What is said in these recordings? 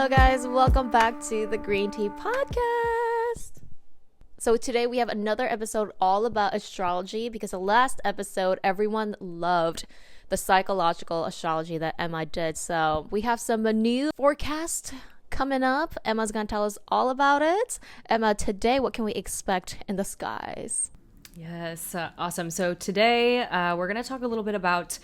Hello guys, welcome back to the Green Tea Podcast. So today we have another episode all about astrology because the last episode everyone loved the psychological astrology that Emma did. So we have some new forecast coming up. Emma's gonna tell us all about it. Emma, today what can we expect in the skies? Yes, awesome. So today we're going to talk a little bit about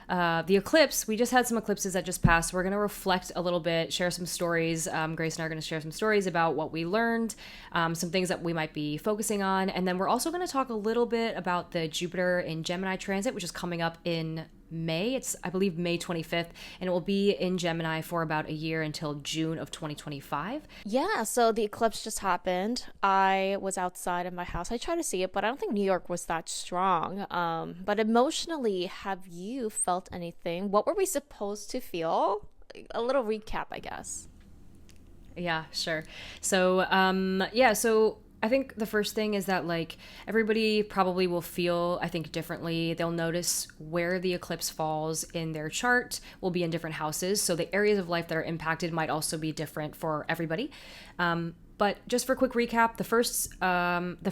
the eclipse. We just had some eclipses that just passed. We're going to reflect a little bit, share some stories. Grace and I are going to share some stories about what we learned, some things that we might be focusing on. And then we're also going to talk a little bit about the Jupiter in Gemini transit, which is coming up in May. It's, I believe, May 25th, and it will be in Gemini for about a year until June of 2025. Yeah, so the eclipse just happened. I was outside of my house. I tried to see it, but I don't think New York was that strong. But emotionally, have you felt anything? What were we supposed to feel? A little recap, I guess. Yeah, sure. So, so I think the first thing is that, like, everybody probably will feel, I think, differently. They'll notice where the eclipse falls in their chart will be in different houses. So the areas of life that are impacted might also be different for everybody. But just for a quick recap, the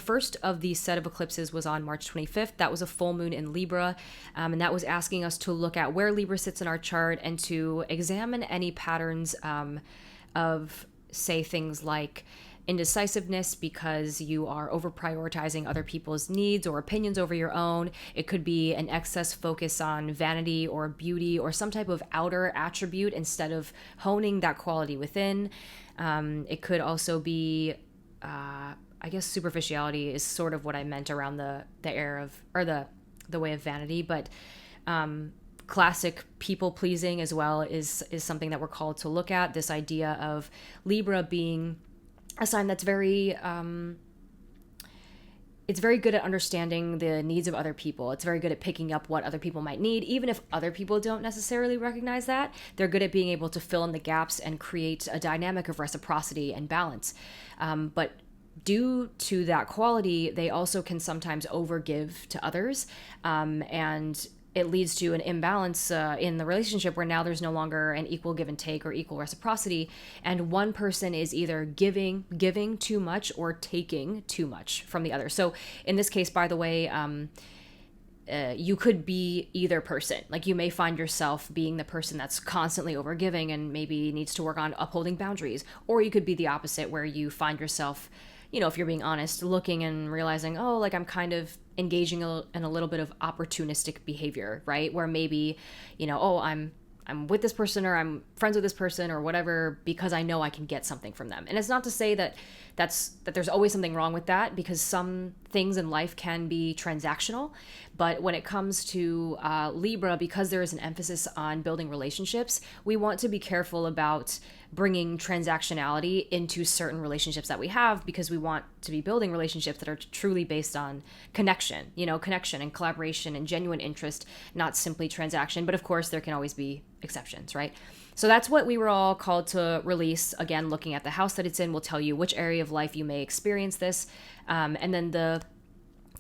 first of these set of eclipses was on March 25th. That was a full moon in Libra. And that was asking us to look at where Libra sits in our chart and to examine any patterns of, say, things like indecisiveness because you are over prioritizing other people's needs or opinions over your own. It could be an excess focus on vanity or beauty or some type of outer attribute instead of honing that quality within. It could also be, I guess superficiality is sort of what I meant around the air of, or the way of vanity, but classic people pleasing as well is something that we're called to look at. This idea of Libra being a sign that's very good at understanding the needs of other people. It's very good at picking up what other people might need, even if other people don't necessarily recognize that. They're good at being able to fill in the gaps and create a dynamic of reciprocity and balance. But due to that quality, they also can sometimes overgive to others, and it leads to an imbalance in the relationship where now there's no longer an equal give and take or equal reciprocity, and one person is either giving too much or taking too much from the other. So in this case, by the way, you could be either person. Like, you may find yourself being the person that's constantly overgiving and maybe needs to work on upholding boundaries, or you could be the opposite where you find yourself, if you're being honest, looking and realizing, oh, like, I'm kind of engaging in a little bit of opportunistic behavior, right? Where maybe, I'm with this person or I'm friends with this person or whatever because I know I can get something from them. And it's not to say that there's always something wrong with that, because some things in life can be transactional. But when it comes to Libra, because there is an emphasis on building relationships, we want to be careful about bringing transactionality into certain relationships that we have, because we want to be building relationships that are truly based on connection and collaboration and genuine interest, not simply transaction. But of course, there can always be exceptions, right? So that's what we were all called to release. Again, looking at the house that it's in will tell you which area of life you may experience this. And then the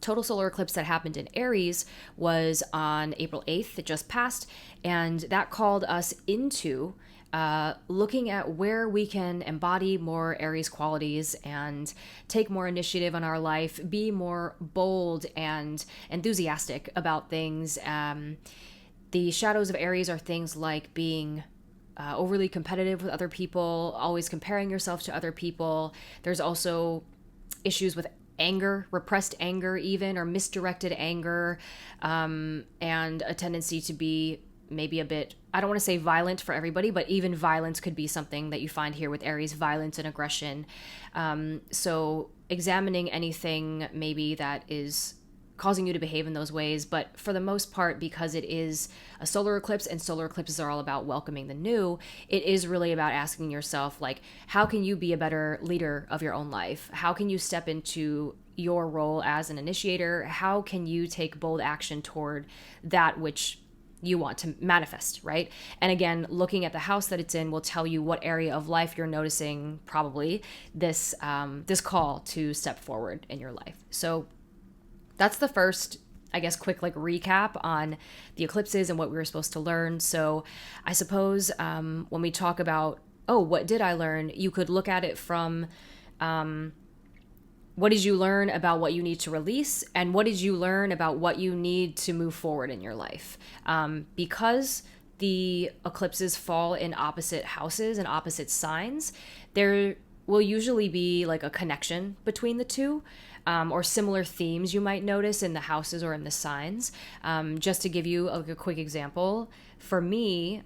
total solar eclipse that happened in Aries was on April 8th. It just passed. And that called us into looking at where we can embody more Aries qualities and take more initiative in our life, be more bold and enthusiastic about things. The shadows of Aries are things like being overly competitive with other people, always comparing yourself to other people. There's also issues with anger, repressed anger even, or misdirected anger, and a tendency to be maybe a bit, I don't want to say violent for everybody, but even violence could be something that you find here with Aries, violence and aggression. So examining anything maybe that is causing you to behave in those ways. But for the most part, because it is a solar eclipse and solar eclipses are all about welcoming the new, it is really about asking yourself, like, how can you be a better leader of your own life? How can you step into your role as an initiator? How can you take bold action toward that which you want to manifest, right? And again, looking at the house that it's in will tell you what area of life you're noticing probably this call to step forward in your life. So that's the first, I guess, quick recap on the eclipses and what we were supposed to learn. So I suppose when we talk about oh, what did I learn? You could look at it from, what did you learn about what you need to release, and what did you learn about what you need to move forward in your life? Because the eclipses fall in opposite houses and opposite signs, there will usually be like a connection between the two, or similar themes you might notice in the houses or in the signs. Just to give you a quick example, for me,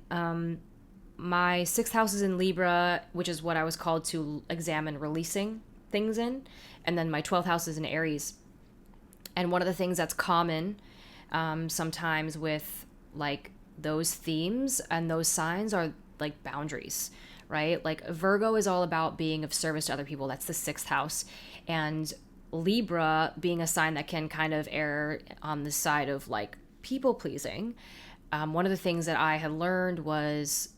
my sixth house is in Libra, which is what I was called to examine releasing things in. And then my 12th house is in Aries. And one of the things that's common sometimes with like those themes and those signs are like boundaries, right? Like Virgo is all about being of service to other people. That's the sixth house. And Libra being a sign that can kind of err on the side of like people pleasing. One of the things that I had learned was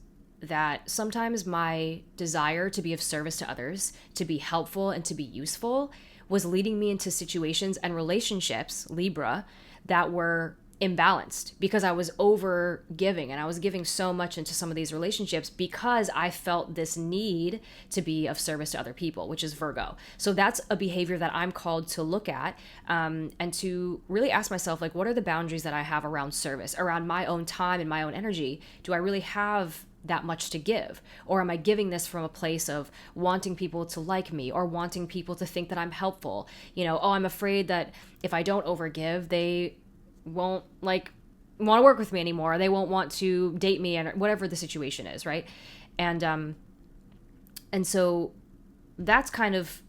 that sometimes my desire to be of service to others, to be helpful and to be useful, was leading me into situations and relationships, Libra, that were imbalanced because I was over giving, and I was giving so much into some of these relationships because I felt this need to be of service to other people, which is Virgo. So that's a behavior that I'm called to look at, and to really ask myself, like, what are the boundaries that I have around service, around my own time and my own energy? Do I really have that much to give, or am I giving this from a place of wanting people to like me or wanting people to think that I'm helpful? Oh, I'm afraid that if I don't overgive, they won't like want to work with me anymore, they won't want to date me, and whatever the situation is, right? And so that's kind of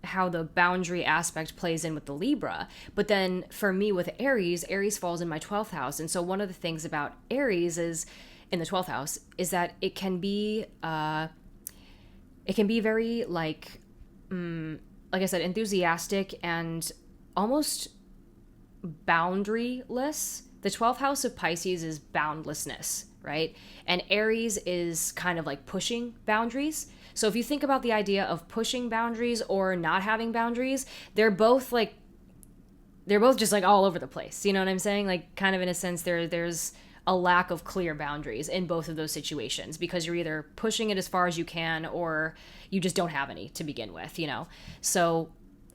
how the boundary aspect plays in with the Libra. But then for me with Aries falls in my 12th house. And so one of the things about Aries is in the 12th house is that it can be very like I said, enthusiastic and almost boundaryless. The 12th house of Pisces is boundlessness, right? And Aries is kind of like pushing boundaries. So if you think about the idea of pushing boundaries or not having boundaries, they're both just like all over the place. You know what I'm saying? Like kind of in a sense there's a lack of clear boundaries in both of those situations because you're either pushing it as far as you can or you just don't have any to begin with, So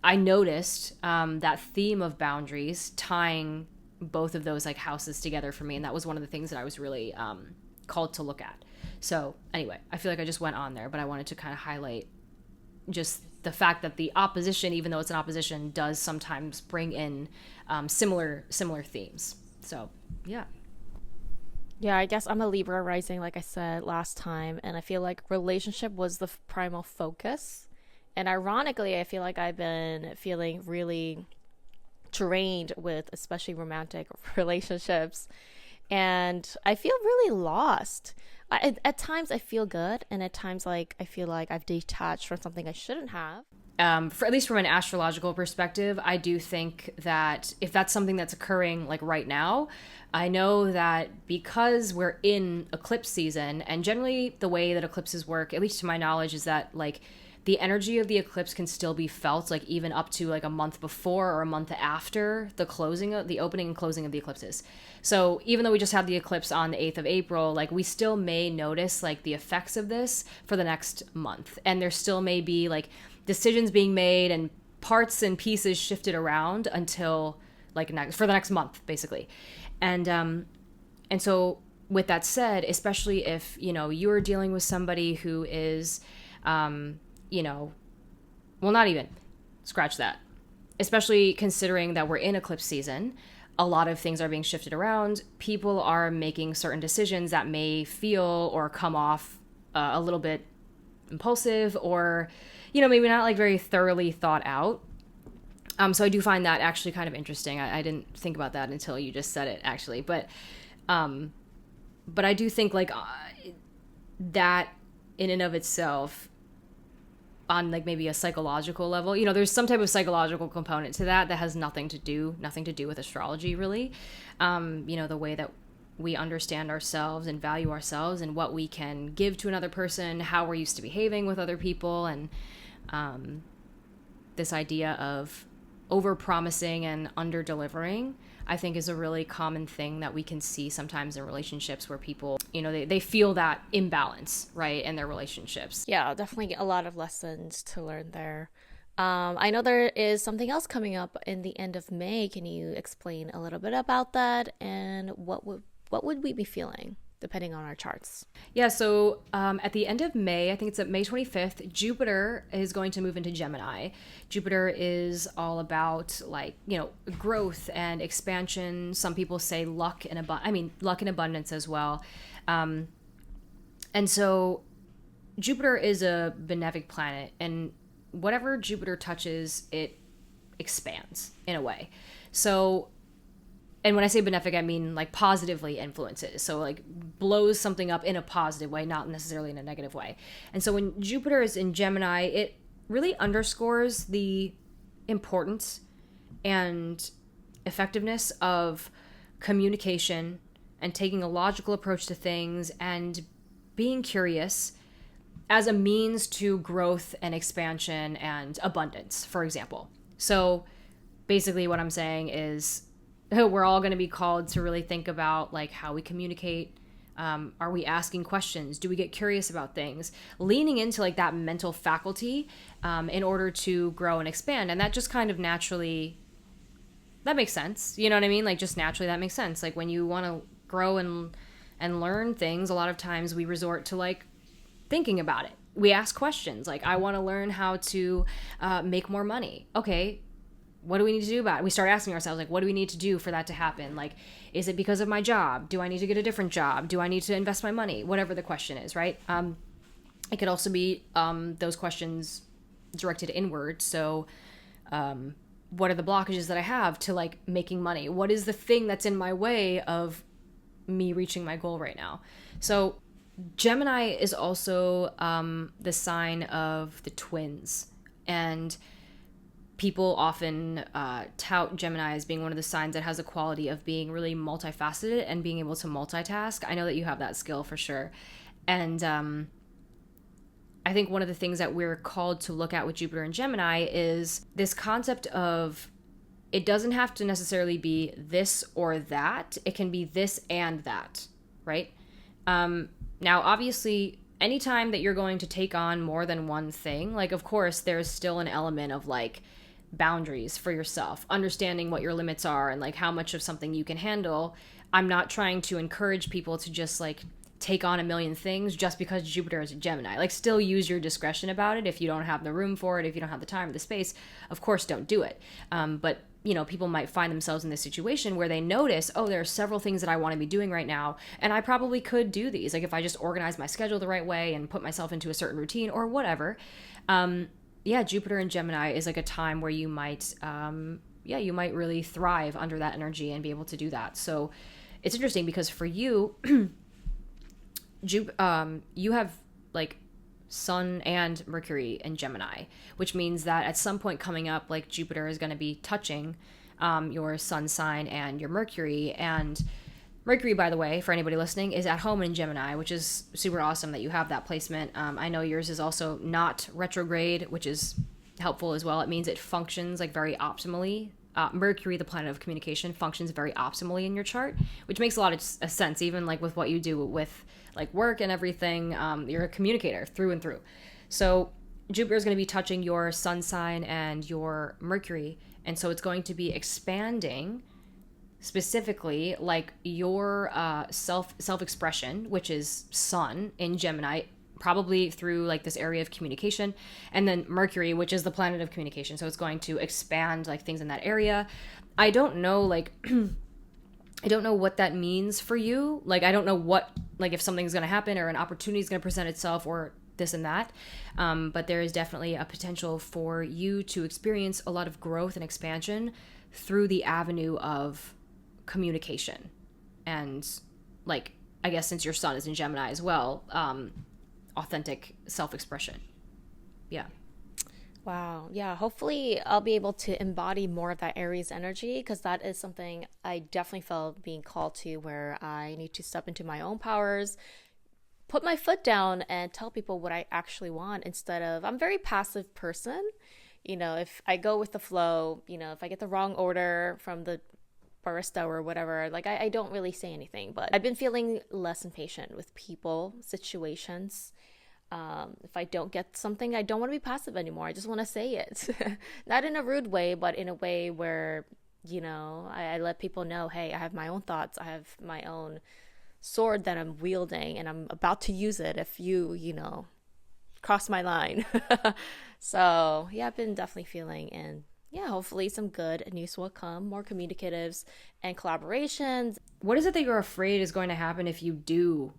I noticed that theme of boundaries tying both of those like houses together for me. And that was one of the things that I was really called to look at. So anyway, I feel like I just went on there, but I wanted to kind of highlight just the fact that the opposition, even though it's an opposition, does sometimes bring in similar themes. So yeah. Yeah, I guess I'm a Libra rising, like I said last time, and I feel like relationship was the primal focus. And ironically, I feel like I've been feeling really drained with especially romantic relationships. And I feel really lost. At times I feel good, and at times like I feel like I've detached from something I shouldn't have. For at least from an astrological perspective, I do think that if that's something that's occurring like right now, I know that because we're in eclipse season, and generally the way that eclipses work, at least to my knowledge, is that like the energy of the eclipse can still be felt like even up to like a month before or a month after the closing of the opening and closing of the eclipses. So even though we just had the eclipse on the 8th of April, like we still may notice like the effects of this for the next month. And there still may be like decisions being made and parts and pieces shifted around until like for the next month, basically. And so with that said, especially if, you're dealing with somebody who is, well, not even, scratch that. Especially considering that we're in eclipse season, a lot of things are being shifted around. People are making certain decisions that may feel or come off a little bit impulsive or, maybe not like very thoroughly thought out. So I do find that actually kind of interesting. I didn't think about that until you just said it, actually. But I do think like that in and of itself, on like maybe a psychological level, there's some type of psychological component to that has nothing to do with astrology, really. The way that we understand ourselves and value ourselves and what we can give to another person, how we're used to behaving with other people, and this idea of over promising and under delivering, I think is a really common thing that we can see sometimes in relationships where people, they feel that imbalance, right, in their relationships. Yeah, definitely a lot of lessons to learn there. I know there is something else coming up in the end of May. Can you explain a little bit about that, and what would we be feeling depending on our charts? Yeah, so at the end of May, I think it's at May 25th, Jupiter is going to move into Gemini. Jupiter is all about growth and expansion. Some people say luck and abundance as well. And so Jupiter is a benefic planet, and whatever Jupiter touches, it expands in a way. So, and when I say benefic, I mean like positively influences. So like blows something up in a positive way, not necessarily in a negative way. And so when Jupiter is in Gemini, it really underscores the importance and effectiveness of communication and taking a logical approach to things and being curious as a means to growth and expansion and abundance, for example. So basically what I'm saying is we're all going to be called to really think about like how we communicate. Are we asking questions? Do we get curious about things? Leaning into like that mental faculty in order to grow and expand. And that just kind of naturally, that makes sense. You know what I mean? Like just naturally that makes sense. Like when you want to grow and learn things, a lot of times we resort to like thinking about it. We ask questions like, I want to learn how to make more money. Okay, what do we need to do about it? We start asking ourselves, like, what do we need to do for that to happen? Like, is it because of my job? Do I need to get a different job? Do I need to invest my money? Whatever the question is, right? It could also be those questions directed inward. So what are the blockages that I have to like making money? What is the thing that's in my way of me reaching my goal right now? So Gemini is also the sign of the twins, and people often tout Gemini as being one of the signs that has a quality of being really multifaceted and being able to multitask. I know that you have that skill for sure. And I think one of the things that we're called to look at with Jupiter and Gemini is this concept of it doesn't have to necessarily be this or that. It can be this and that, right? Now, obviously, anytime that you're going to take on more than one thing, like, of course, there's still an element of like boundaries for yourself, understanding what your limits are and like how much of something you can handle. I'm not trying to encourage people to just like take on a million things just because Jupiter is a Gemini. Like still use your discretion about it. If you don't have the room for it, if you don't have the time or the space, of course don't do it. But people might find themselves in this situation where they notice, oh, there are several things that I want to be doing right now, and I probably could do these. Like if I just organize my schedule the right way and put myself into a certain routine or whatever. Jupiter and Gemini is like a time where you might really thrive under that energy and be able to do that. So it's interesting because for you, you have like Sun and Mercury in Gemini, which means that at some point coming up, like Jupiter is going to be touching your Sun sign and your Mercury. And Mercury, by the way, for anybody listening, is at home in Gemini, which is super awesome that you have that placement. I know yours is also not retrograde, which is helpful as well. It means it functions like very optimally. Mercury, the planet of communication, functions very optimally in your chart, which makes a lot of sense, even like with what you do with like work and everything. You're a communicator through and through. So Jupiter is going to be touching your Sun sign and your Mercury, and so it's going to be expanding specifically like your self-expression, which is Sun in Gemini, probably through like this area of communication, and then Mercury, which is the planet of communication, so it's going to expand like things in that area. I don't know like I don't know what that means for you. Like I don't know what, like if something's going to happen or an opportunity is going to present itself or this and that, but there is definitely a potential for you to experience a lot of growth and expansion through the avenue of communication. And like I guess since your Sun is in Gemini as well, authentic self-expression. Yeah. Wow. Yeah. Hopefully I'll be able to embody more of that Aries energy, because that is something I definitely felt being called to, where I need to step into my own powers, put my foot down and tell people what I actually want, instead of, I'm a very passive person. if I go with the flow, if I get the wrong order from the barista or whatever, like I don't really say anything. But I've been feeling less impatient with people, situations. If I don't get something, I don't want to be passive anymore. I just want to say it. Not in a rude way, but in a way where, I let people know, hey, I have my own thoughts. I have my own sword that I'm wielding and I'm about to use it if you cross my line. So yeah, I've been definitely feeling, and yeah, hopefully some good news will come, more communicatives and collaborations. What is it that you're afraid is going to happen if you do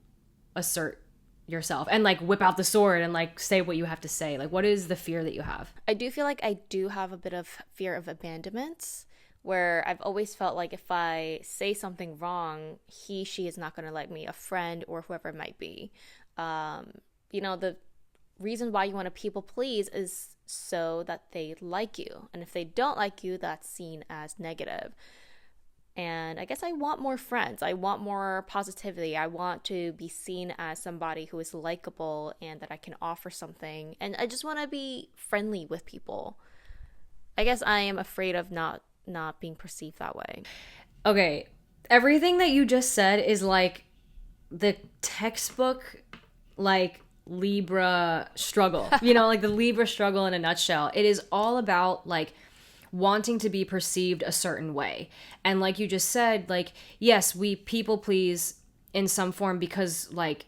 assert yourself and like whip out the sword and like say what you have to say? Like, what is the fear that you have? I do feel like I do have a bit of fear of abandonment, where I've always felt like if I say something wrong, she is not going to like me, a friend or whoever it might be. The reason why you want to people please is so that they like you. And if they don't like you, that's seen as negative. And I guess I want more friends. I want more positivity. I want to be seen as somebody who is likable and that I can offer something. And I just want to be friendly with people. I guess I am afraid of not being perceived that way. Okay. Everything that you just said is like the textbook, like Libra struggle, like the Libra struggle in a nutshell. It is all about like wanting to be perceived a certain way. And like you just said, like, yes, we people please in some form because like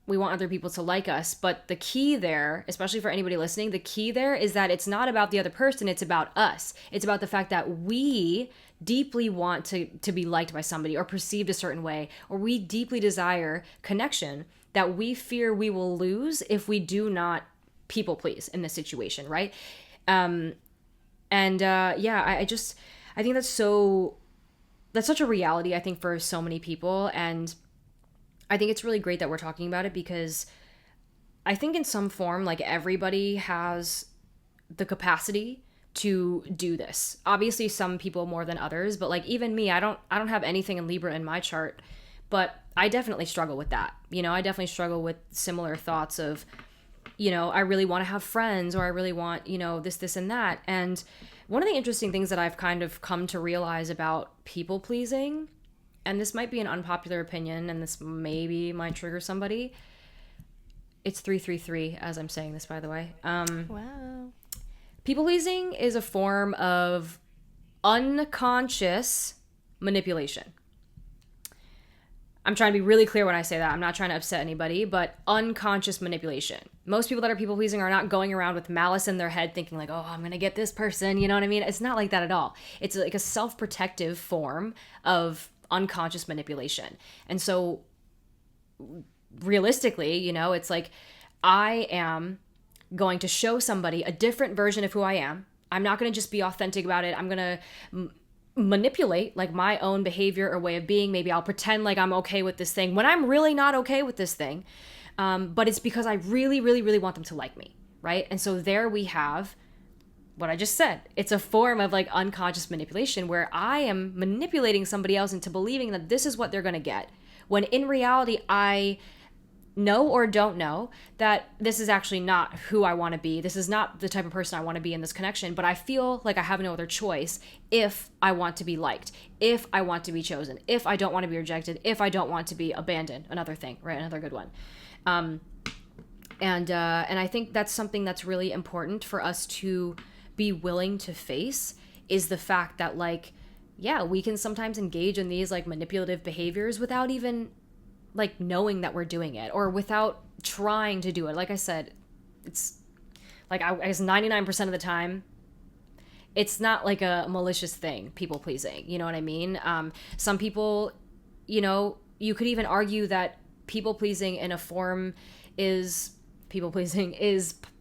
we want other people to like us. But the key there, especially for anybody listening, the key there is that it's not about the other person. It's about us. It's about the fact that we deeply want to be liked by somebody or perceived a certain way, or we deeply desire connection that we fear we will lose if we do not people please in this situation, right? I think that's such a reality, I think, for so many people. And I think it's really great that we're talking about it, because I think in some form, like, everybody has the capacity to do this. Obviously some people more than others, but like even me, I don't have anything in Libra in my chart, but I definitely struggle with that. I definitely struggle with similar thoughts of, I really want to have friends, or I really want, this and that. And one of the interesting things that I've kind of come to realize about people pleasing, and this might be an unpopular opinion, and this maybe might trigger somebody. It's 333 as I'm saying this, by the way. Wow. People pleasing is a form of unconscious manipulation. I'm trying to be really clear when I say that. I'm not trying to upset anybody, but unconscious manipulation. Most people that are people pleasing are not going around with malice in their head thinking like, oh, I'm going to get this person. You know what I mean? It's not like that at all. It's like a self-protective form of unconscious manipulation. And so realistically, it's like, I am going to show somebody a different version of who I am. I'm not going to just be authentic about it. I'm going to manipulate like my own behavior or way of being. Maybe I'll pretend like I'm okay with this thing when I'm really not okay with this thing. But it's because I really, really, really want them to like me, right? And so there we have what I just said. It's a form of like unconscious manipulation where I am manipulating somebody else into believing that this is what they're going to get, when in reality I know or don't know that this is actually not who I want to be. This is not the type of person I want to be in this connection, but I feel like I have no other choice if I want to be liked, if I want to be chosen, if I don't want to be rejected, if I don't want to be abandoned. Another thing, right? Another good one. And I think that's something that's really important for us to be willing to face, is the fact that like, yeah, we can sometimes engage in these like manipulative behaviors without even like knowing that we're doing it, or without trying to do it. Like I said, it's like, I guess 99% of the time, it's not like a malicious thing, people pleasing. You know what I mean? Some people, you could even argue that people pleasing in a form is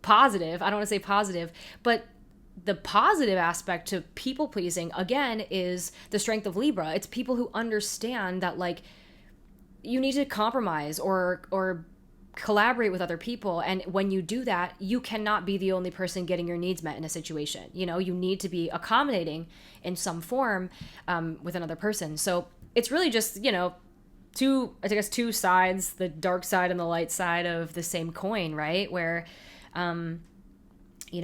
positive. I don't want to say positive, but the positive aspect to people pleasing, again, is the strength of Libra. It's people who understand that like, you need to compromise or collaborate with other people. And when you do that, you cannot be the only person getting your needs met in a situation. You need to be accommodating in some form with another person. So it's really just, two sides, the dark side and the light side of the same coin, right? Where,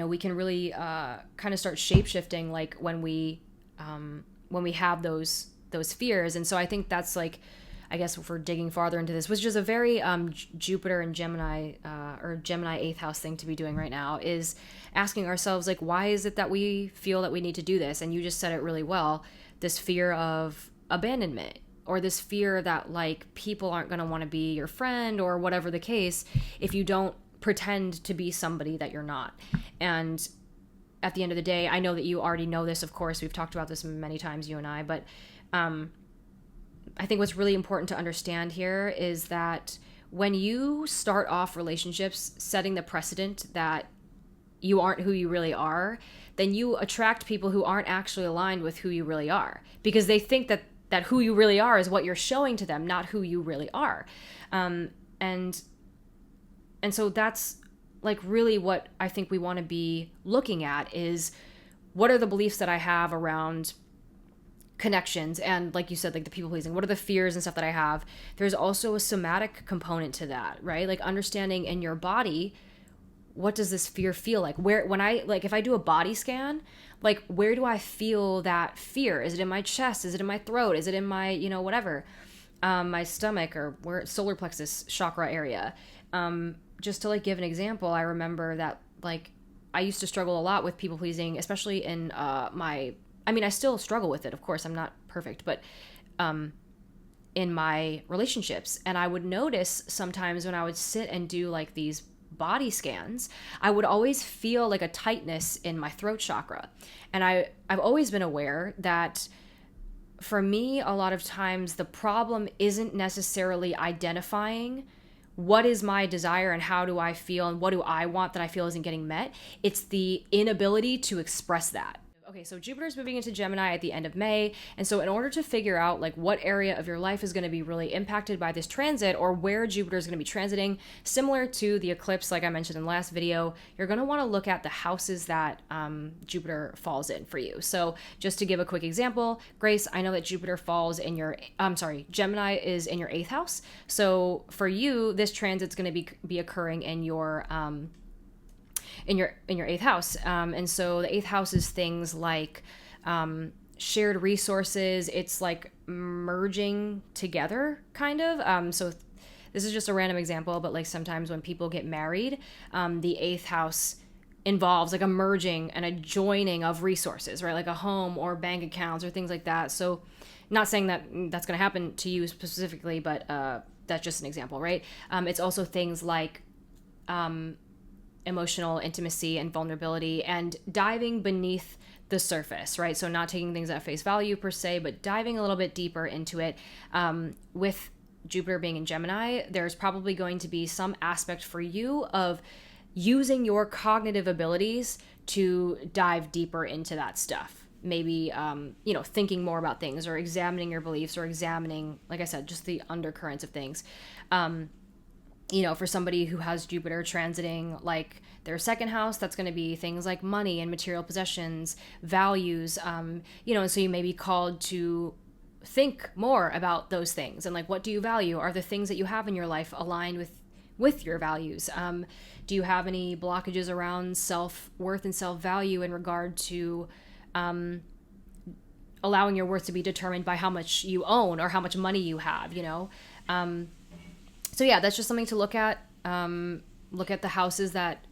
we can really kind of start shape-shifting, like when we have those fears. And so I think that's like, I guess if we're digging farther into this, which is a very Jupiter and Gemini or Gemini 8th house thing to be doing right now, is asking ourselves, like, why is it that we feel that we need to do this? And you just said it really well, this fear of abandonment, or this fear that like people aren't going to want to be your friend, or whatever the case, if you don't pretend to be somebody that you're not. And at the end of the day, I know that you already know this, of course, we've talked about this many times, you and I, but I think what's really important to understand here is that when you start off relationships setting the precedent that you aren't who you really are, then you attract people who aren't actually aligned with who you really are, because they think that who you really are is what you're showing to them, not who you really are. And so that's like really what I think we want to be looking at, is what are the beliefs that I have around connections, and like you said, like the people pleasing, what are the fears and stuff that I have. There's also a somatic component to that, right? Like understanding in your body, what does this fear feel like? If I do a body scan, like where do I feel that fear? Is it in my chest? Is it in my throat? Is it in my, whatever, my stomach, or where solar plexus chakra area? Just to like give an example, I remember that like I used to struggle a lot with people pleasing, especially in I still struggle with it, of course, I'm not perfect, but in my relationships. And I would notice sometimes when I would sit and do like these body scans, I would always feel like a tightness in my throat chakra. And I've always been aware that for me, a lot of times the problem isn't necessarily identifying what is my desire and how do I feel and what do I want that I feel isn't getting met. It's the inability to express that. Okay, so Jupiter's moving into Gemini at the end of May. And so in order to figure out like what area of your life is going to be really impacted by this transit, or where Jupiter is going to be transiting, similar to the eclipse, like I mentioned in the last video, you're going to want to look at the houses that Jupiter falls in for you. So just to give a quick example, Grace, I know that Jupiter falls in Gemini is in your 8th house. So for you, this transit's going to be occurring in your 8th house. And so the 8th house is things like shared resources. It's like merging together, kind of. So this is just a random example, but like sometimes when people get married, the 8th house involves like a merging and a joining of resources, right? Like a home or bank accounts or things like that. So not saying that that's going to happen to you specifically, but that's just an example, right? It's also things like emotional intimacy and vulnerability, and diving beneath the surface, right? So not taking things at face value per se, but diving a little bit deeper into it. With Jupiter being in Gemini, there's probably going to be some aspect for you of using your cognitive abilities to dive deeper into that stuff. Maybe, thinking more about things, or examining your beliefs, or examining, like I said, just the undercurrents of things. For somebody who has Jupiter transiting like their 2nd house, that's going to be things like money and material possessions, values, and so you may be called to think more about those things. And like, what do you value? Are the things that you have in your life aligned with your values? Do you have any blockages around self-worth and self-value in regard to allowing your worth to be determined by how much you own or how much money you have, So yeah, that's just something to look at. Look at the houses that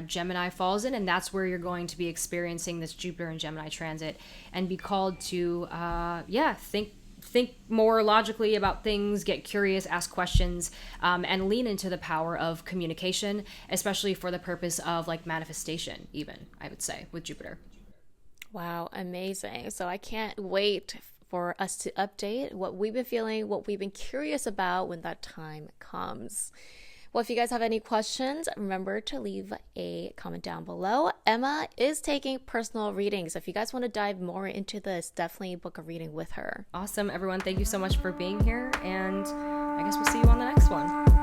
Gemini falls in, and that's where you're going to be experiencing this Jupiter and Gemini transit, and be called to, think more logically about things, get curious, ask questions, and lean into the power of communication, especially for the purpose of like manifestation, even, I would say, with Jupiter. Wow, amazing. So I can't wait for us to update what we've been feeling, what we've been curious about when that time comes. Well, if you guys have any questions, remember to leave a comment down below. Emma is taking personal readings. If you guys want to dive more into this, definitely book a reading with her. Awesome, everyone. Thank you so much for being here, and I guess we'll see you on the next one.